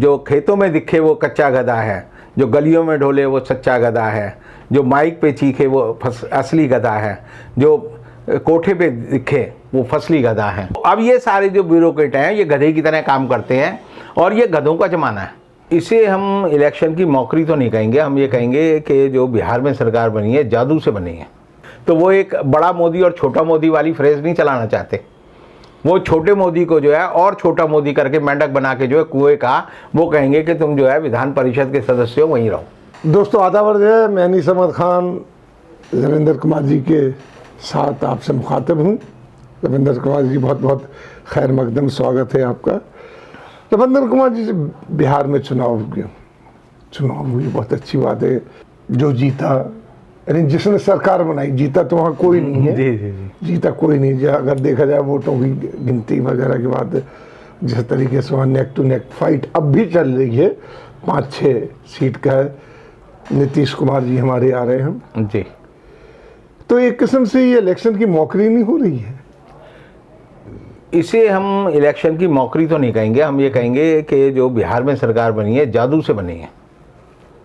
जो खेतों में दिखे वो कच्चा गधा है, जो गलियों में ढोले वो सच्चा गधा है, जो माइक पे चीखे वो असली गधा है, जो कोठे पे दिखे वो फसली गधा है। अब ये सारे जो ब्यूरोक्रेट हैं ये गधे की तरह काम करते हैं और ये गधों का जमाना है। इसे हम इलेक्शन की मौकरी तो नहीं कहेंगे, हम ये कहेंगे कि जो बिहार में सरकार बनी है जादू से बनी है। तो वो एक बड़ा मोदी और छोटा मोदी वाली फ्रेज नहीं चलाना चाहते। वो छोटे मोदी को जो है और छोटा मोदी करके मेंढक बना के जो है कुएं का वो कहेंगे कि तुम जो है विधान परिषद के सदस्य हो, वहीं रहो। दोस्तों आदाब है, मैं अनीस अहमद खान रविंदर कुमार जी के साथ आपसे मुखातिब हूँ। रविंदर कुमार जी बहुत बहुत खैर मकदम स्वागत है आपका। रविंदर कुमार जी से बिहार में चुनाव हुई बहुत अच्छी बात है। जो जीता यानी जिसने सरकार बनाई, जीता तो वहाँ कोई नहीं है। जी। जीता कोई नहीं। अगर देखा जाए वोटों की गिनती वगैरह के बाद जिस तरीके से वहाँ नेक टू नेक फाइट अब भी चल रही है, 5-6 सीट का है। नीतीश कुमार जी हमारे आ रहे हैं जी। तो एक किस्म से ये इलेक्शन की मौकरी नहीं हो रही है। इसे हम इलेक्शन की मौकरी तो नहीं कहेंगे, हम ये कहेंगे कि जो बिहार में सरकार बनी है जादू से बनी है।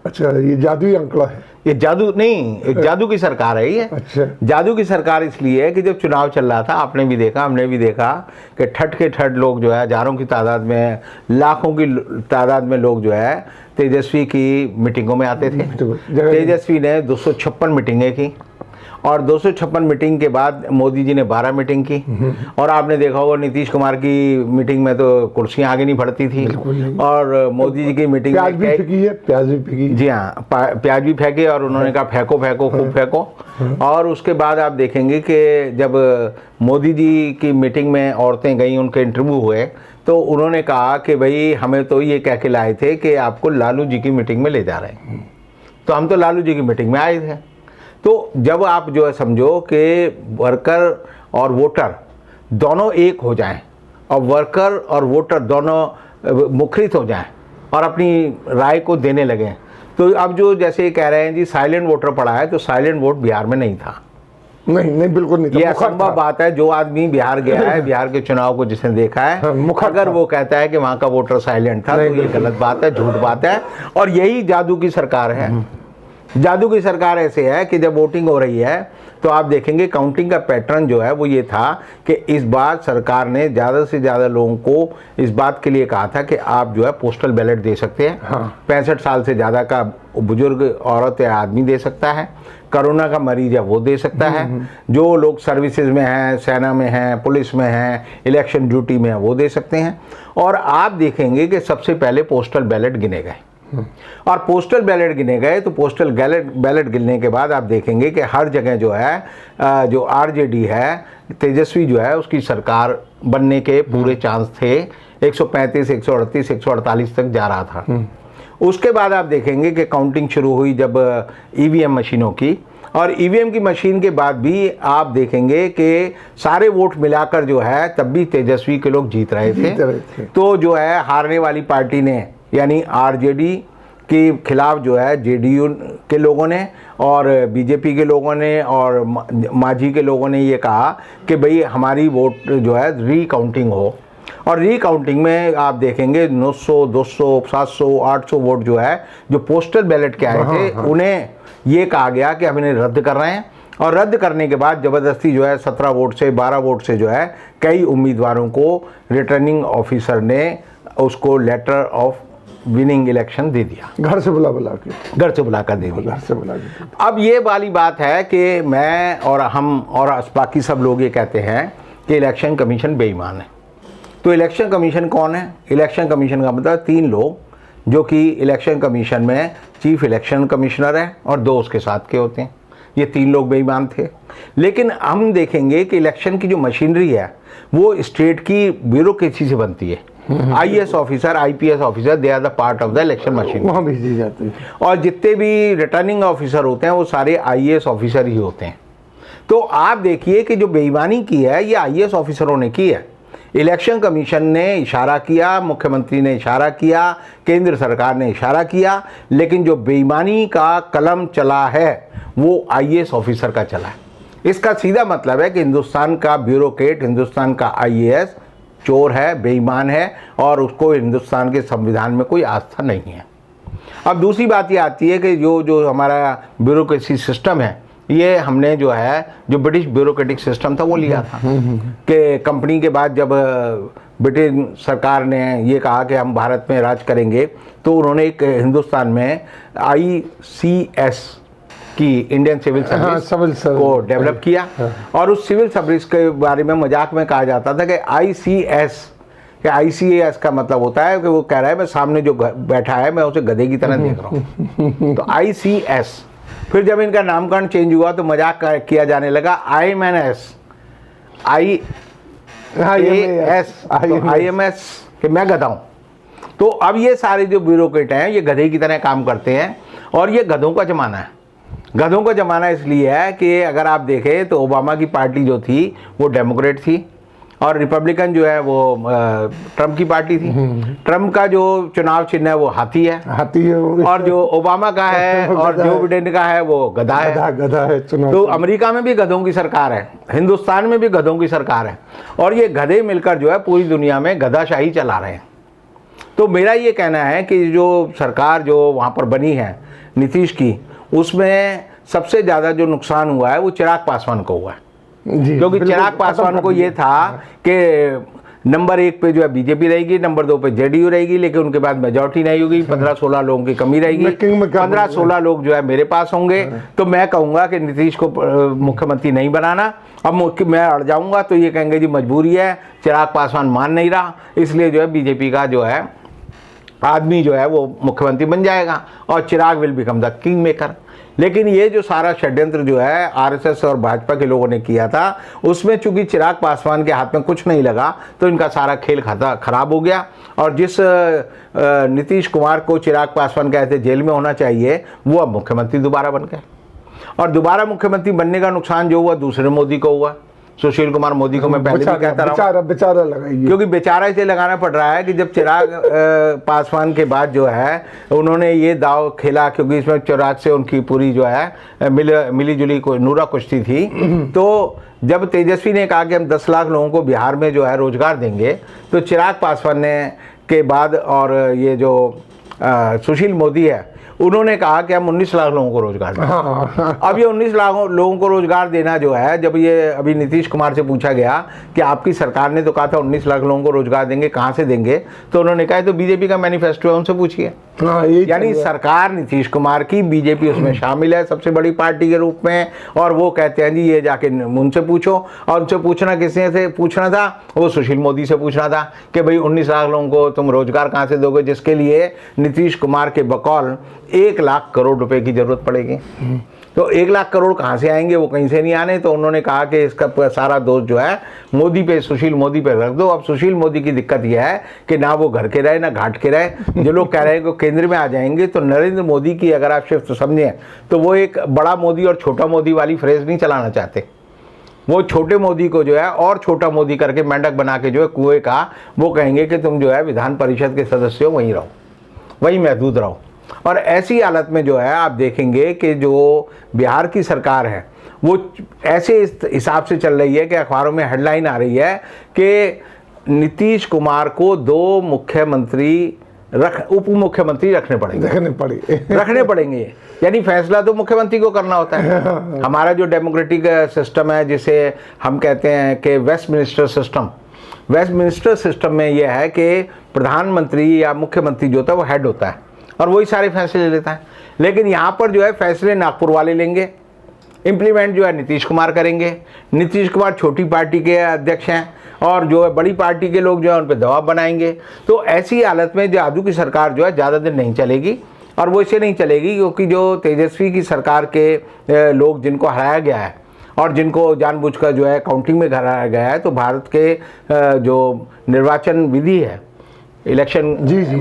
अच्छा, ये जादुई आंकड़ा है। ये जादू नहीं, एक जादू की सरकार है ये। अच्छा, जादू की सरकार इसलिए है कि जब चुनाव चल रहा था, आपने भी देखा हमने भी देखा कि ठट के ठट लोग जो है हजारों की तादाद में, लाखों की तादाद में लोग जो है तेजस्वी की मीटिंगों में आते थे। तेजस्वी ने 256 मीटिंगें की और 256 मीटिंग के बाद मोदी जी ने 12 मीटिंग की। और आपने देखा होगा नीतीश कुमार की मीटिंग में तो कुर्सियां आगे नहीं बढ़ती थी और मोदी जी की मीटिंग प्याज भी फेंकी है, प्याज भी फेंकी। जी हाँ, प्याज भी फेंके और उन्होंने कहा फेंको फेंको खूब फेंको। और उसके बाद आप देखेंगे कि जब मोदी जी की मीटिंग में औरतें गई, उनके इंटरव्यू हुए तो उन्होंने कहा कि भाई हमें तो ये कह के लाए थे कि आपको लालू जी की मीटिंग में ले जा रहे हैं, तो हम तो लालू जी की मीटिंग में आए थे। तो जब आप जो है समझो कि वर्कर और वोटर दोनों एक हो जाएं और वर्कर और वोटर दोनों मुखरित हो जाएं और अपनी राय को देने लगें, तो अब जो जैसे कह रहे हैं जी साइलेंट वोटर पड़ा है, तो साइलेंट वोट बिहार में नहीं था। नहीं बिल्कुल नहीं था। ये असंभव बात है। जो आदमी बिहार गया है, बिहार के चुनाव को जिसने देखा है, अगर वो कहता है कि वहाँ का वोटर साइलेंट था तो ये गलत बात है, झूठ बात है। और यही जादू की सरकार है। जादू की सरकार ऐसे है कि जब वोटिंग हो रही है तो आप देखेंगे काउंटिंग का पैटर्न जो है वो ये था कि इस बार सरकार ने ज़्यादा से ज़्यादा लोगों को इस बात के लिए कहा था कि आप जो है पोस्टल बैलेट दे सकते हैं। हाँ। 65 साल से ज़्यादा का बुजुर्ग औरत या आदमी दे सकता है, कोरोना का मरीज है वो दे सकता है, जो लोग सर्विसेज में हैं, सेना में हैं, पुलिस में हैं, इलेक्शन ड्यूटी में हैं, वो दे सकते हैं। और आप देखेंगे कि सबसे पहले पोस्टल बैलेट गिने गए और पोस्टल बैलेट गिने गए तो पोस्टल बैलेट गिनने के बाद आप देखेंगे कि हर जगह जो है जो आरजेडी है, तेजस्वी जो है उसकी सरकार बनने के पूरे चांस थे। 135, 138, 148 तक जा रहा था। उसके बाद आप देखेंगे कि काउंटिंग शुरू हुई जब ईवीएम मशीनों की, और ईवीएम की मशीन के बाद भी आप देखेंगे कि सारे वोट मिलाकर जो है तब भी तेजस्वी के लोग जीत रहे थे। तो जो है हारने वाली पार्टी ने यानी आरजेडी के खिलाफ जो है जेडीयू के लोगों ने और बीजेपी के लोगों ने और मांझी के लोगों ने ये कहा कि भाई हमारी वोट जो है रीकाउंटिंग हो। और रीकाउंटिंग में आप देखेंगे 900, 200, 700, 800 वोट जो है जो पोस्टल बैलेट के आए थे उन्हें ये कहा गया कि हम इन्हें रद्द कर रहे हैं। और रद्द करने के बाद ज़बरदस्ती जो है 17 वोट से 12 वोट से जो है कई उम्मीदवारों को रिटर्निंग ऑफिसर ने उसको letter of winning election they दिया। घर से बुला कर दे दिया। अब ये वाली बात है कि मैं और हम और बाकी सब लोग ये कहते हैं कि इलेक्शन कमीशन बेईमान है। तो इलेक्शन कमीशन कौन है? इलेक्शन कमीशन का मतलब 3 लोग जो कि इलेक्शन कमीशन में चीफ इलेक्शन कमिश्नर है और 2 उसके साथ के होते हैं। ये 3 लोग बेईमान थे। लेकिन हम देखेंगे कि इलेक्शन की जो मशीनरी है वो स्टेट की ब्यूरोक्रेसी से बनती है। IAS officer, IPS officer, they are the part of the election machine, वहाँ भेजी जाती है। और जितने भी रिटर्निंग ऑफिसर होते हैं वो सारे आईएएस ऑफिसर ही होते हैं। तो आप देखिए कि जो बेईमानी की है ये आईएएस ऑफिसरों ने की है। इलेक्शन कमीशन ने इशारा किया, मुख्यमंत्री ने इशारा किया, केंद्र सरकार ने इशारा किया, लेकिन जो बेईमानी का कलम चला है वो आईएएस ऑफिसर का चला है। इसका सीधा मतलब है कि हिंदुस्तान का ब्यूरोक्रेट, हिंदुस्तान का आईएएस चोर है, बेईमान है और उसको हिंदुस्तान के संविधान में कोई आस्था नहीं है। अब दूसरी बात ये आती है कि जो हमारा ब्यूरोक्रेसी सिस्टम है, ये हमने जो है जो ब्रिटिश ब्यूरोक्रेटिक सिस्टम था वो लिया था कि कंपनी के बाद जब ब्रिटेन सरकार ने ये कहा कि हम भारत में राज करेंगे, तो उन्होंने एक हिंदुस्तान में ICS की इंडियन सिविल सर्विस को डेवलप किया। और उस सिविल सर्विस के बारे में मजाक में कहा जाता था कि ICAS का मतलब होता है कि वो कह रहा है मैं सामने जो बैठा है मैं उसे गधे की तरह देख रहा हूँ। तो ICS, फिर जब इनका नामकरण चेंज हुआ तो मजाक किया जाने लगा IMS कि मैं गधा हूँ। तो अब ये सारे जो ब्यूरोक्रेट हैं ये गधे की तरह काम करते हैं और ये गधों का ज़माना है। गधों का ज़माना इसलिए है कि अगर आप देखें तो ओबामा की पार्टी जो थी वो डेमोक्रेट थी और रिपब्लिकन जो है वो ट्रम्प की पार्टी थी। ट्रम्प का जो चुनाव चिन्ह है वो हाथी है और जो ओबामा का है और जो बिडेन का है वो गधा है। तो अमेरिका में भी गधों की सरकार है, हिंदुस्तान में भी गधों की सरकार है और ये गधे मिलकर जो है पूरी दुनिया में गधाशाही चला रहे हैं। तो मेरा ये कहना है कि जो सरकार जो वहाँ पर बनी है नीतीश की, उसमें सबसे ज़्यादा जो नुकसान हुआ है वो चिराग पासवान को हुआ है। क्योंकि चिराग पासवान को ये था कि नंबर 1 पे जो है बीजेपी रहेगी, नंबर 2 पे जेडीयू रहेगी, लेकिन उनके बाद मेजॉरिटी नहीं होगी, 15-16 लोगों की कमी रहेगी, 15-16 लोग जो है मेरे पास होंगे। तो मैं कहूँगा कि नीतीश को मुख्यमंत्री नहीं बनाना। अब मैं अड़ जाऊँगा तो ये कहेंगे जी मजबूरी है, चिराग पासवान मान नहीं रहा, इसलिए जो है बीजेपी का जो है आदमी जो है वो मुख्यमंत्री बन जाएगा और Chirag will become the king maker. लेकिन ये जो सारा षड्यंत्र जो है आरएसएस और भाजपा के लोगों ने किया था, उसमें चूंकि चिराग पासवान के हाथ में कुछ नहीं लगा तो इनका सारा खेल खाता खराब हो गया। और जिस नीतीश कुमार को चिराग पासवान कहते जेल में होना चाहिए, वो अब मुख्यमंत्री दोबारा बन गए। और दोबारा मुख्यमंत्री बनने का नुकसान जो हुआ दूसरे मोदी को हुआ, सुशील कुमार मोदी को मैं पहले भी कहता रहा, बेचारा लगाइए, क्योंकि बेचारा इसे लगाना पड़ रहा है कि जब चिराग पासवान के बाद जो है उन्होंने ये दाव खेला, क्योंकि इसमें चिराग से उनकी पूरी जो है मिली जुली नूरा कुश्ती थी। तो जब तेजस्वी ने कहा कि हम 10 लाख लोगों को बिहार में जो है रोजगार देंगे, तो चिराग पासवान ने के बाद और ये जो सुशील मोदी है उन्होंने कहा कि हम 19 लाख लोगों को रोजगार दें। अब ये 19 लाख लोगों को रोजगार देना जो है, जब ये अभी नीतीश कुमार से पूछा गया कि आपकी सरकार ने तो कहा था 19 लाख लोगों को रोजगार देंगे, कहाँ से देंगे, तो उन्होंने कहा तो बीजेपी का मैनिफेस्टो है, उनसे पूछिए। यानी सरकार नीतीश कुमार की, बीजेपी उसमें शामिल है सबसे बड़ी पार्टी के रूप में, और वो कहते हैं जी ये जाके उनसे पूछो। और उनसे पूछना किसने से पूछना था? वो सुशील मोदी से पूछना था कि भाई 19 लाख लोगों को तुम रोजगार कहाँ से दोगे, जिसके लिए नीतीश कुमार के बकौल 1 लाख करोड़ रुपए की जरूरत पड़ेगी। तो 1 लाख करोड़ कहाँ से आएंगे? वो कहीं से नहीं आने। तो उन्होंने कहा कि इसका सारा दोष जो है मोदी पे, सुशील मोदी पे रख दो। अब सुशील मोदी की दिक्कत यह है कि ना वो घर के रहे ना घाट के रहे। जो लोग कह रहे हैं कि केंद्र में आ जाएंगे, तो नरेंद्र मोदी की अगर आप शिफ्ट समझें तो वो एक बड़ा मोदी और छोटा मोदी वाली फ्रेज नहीं चलाना चाहते। वो छोटे मोदी को जो है और छोटा मोदी करके मेंढक बना के जो है कुएं का, वो कहेंगे कि तुम जो है विधान परिषद के सदस्य हो, वहीं रहो, वहीं महदूद रहो। और ऐसी हालत में जो है आप देखेंगे कि जो बिहार की सरकार है वो ऐसे इस हिसाब से चल रही है कि अखबारों में हेडलाइन आ रही है कि नीतीश कुमार को 2 मुख्यमंत्री उप मुख्यमंत्री रखने पड़ेंगे। यानी फैसला तो मुख्यमंत्री को करना होता है। हमारा जो डेमोक्रेटिक सिस्टम है, जिसे हम कहते हैं कि वेस्टमिनिस्टर सिस्टम में यह है कि प्रधानमंत्री या मुख्यमंत्री जो होता है वो हेड होता है और वही सारे फैसले ले लेता है। लेकिन यहाँ पर जो है फैसले नागपुर वाले लेंगे, इम्प्लीमेंट जो है नीतीश कुमार करेंगे। नीतीश कुमार छोटी पार्टी के अध्यक्ष हैं और जो है बड़ी पार्टी के लोग जो है उन पर दबाव बनाएंगे। तो ऐसी हालत में जादू की सरकार जो है ज़्यादा दिन नहीं चलेगी। और वो इससे नहीं चलेगी क्योंकि जो तेजस्वी की सरकार के लोग जिनको हराया गया है और जिनको जानबूझकर जो है काउंटिंग में हराया गया है, तो भारत के जो निर्वाचन विधि है, इलेक्शन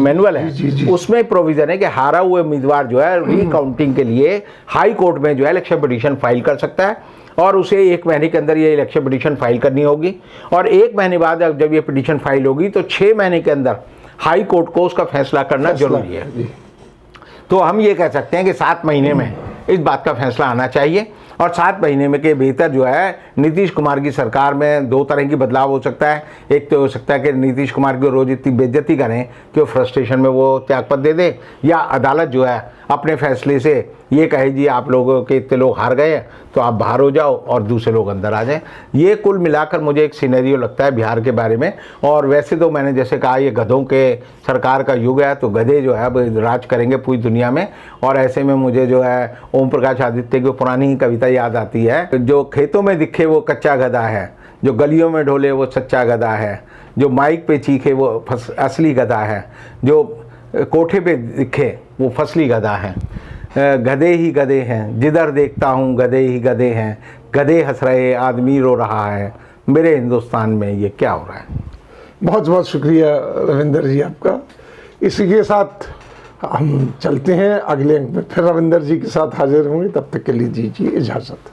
मैनुअल है, उसमें प्रोविजन है कि हारा हुए उम्मीदवार जो है रीकाउंटिंग के लिए हाई कोर्ट में जो है इलेक्शन पिटीशन फाइल कर सकता है और उसे 1 महीने के अंदर ये इलेक्शन पिटीशन फाइल करनी होगी। और 1 महीने बाद जब ये पिटीशन फाइल होगी तो 6 महीने के अंदर हाई कोर्ट को उसका फैसला करना जरूरी है। तो हम ये कह सकते हैं कि 7 महीने में इस बात का फैसला आना चाहिए और 7 महीने में के भीतर जो है नीतीश कुमार की सरकार में 2 तरह की बदलाव हो सकता है। एक तो हो सकता है कि नीतीश कुमार को रोज इतनी बेइज्जती करें कि वो फ्रस्ट्रेशन में वो त्यागपत्र दे दे, या अदालत जो है अपने फैसले से ये कहे जी आप लोगों के इतने लोग हार गए तो आप बाहर हो जाओ और दूसरे लोग अंदर आ जाएं। ये कुल मिलाकर मुझे एक सिनेरियो लगता है बिहार के बारे में। और वैसे तो मैंने जैसे कहा ये गधों के सरकार का युग है, तो गधे जो है अब राज करेंगे पूरी दुनिया में। और ऐसे में मुझे जो है ओम प्रकाश आदित्य की पुरानी ही कविता याद आती है, जो खेतों में दिखे वो कच्चा गधा है, जो गलियों में ढोले वो सच्चा गधा है, जो माइक पे चीखे वो असली गधा है, जो कोठे पे दिखे वो फसली गधा है। गधे ही गधे हैं, जिधर देखता हूँ गधे ही गधे हैं, गधे हंस रहे आदमी रो रहा है, मेरे हिंदुस्तान में ये क्या हो रहा है। बहुत बहुत शुक्रिया रविंदर जी आपका। इसी के साथ हम चलते हैं, अगले अंक में फिर रविंदर जी के साथ हाजिर होंगे, तब तक के लिए दीजिए इजाज़त।